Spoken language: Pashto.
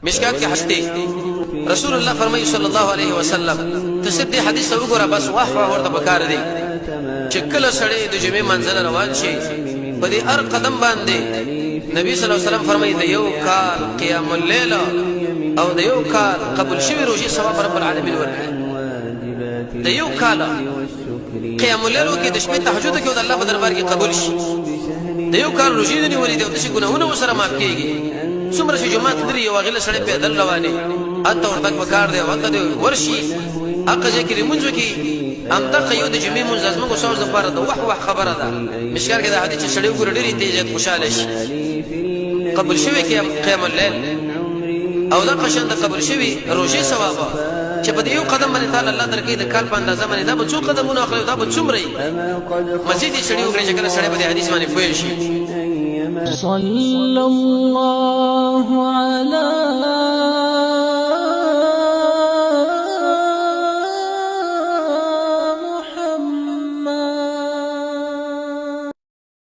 مشکات کې حدیث رسول الله فرمایي صلی الله علیه وسلم ته سدي حدیث وګوره بس واه ورته بکار دی چې کله سړی د جمعې منزل روان شي په دې هر قدم باندې نبی صلی الله علیه وسلم فرمایي د یو کال قیام الليل او د یو کال قبول شوی روزي ثواب رب العالمین ورکړي د یو کال قیام الليل کې د شپې تهجد کې د الله په دربار کې قبول شي د یو کال روزي د نیولې د څه ګناهونه وسره معاف کیږي څومره چې جمعه تدري یو غله سړی پیدل رواني اته ورته پکار دی وته دی ورشي اقا ذکر منځو کې ام دغه یو د جمعې منځ ازمن کو څو زفاره د وح خبره ده مشکار کې د حدیث سړی ګور ډېری تیزه خوشاله شي قبول شوی کې قیام الليل او دا قشن د قبول شوی روزي ثواب چې په یو قدم باندې تعالی الله درکې د کال په اندازه باندې دا به څو قدمونه اخلي دا به څومره مزید سړی وګړي چې کله سړی په حدیث باندې پوه شي صلى الله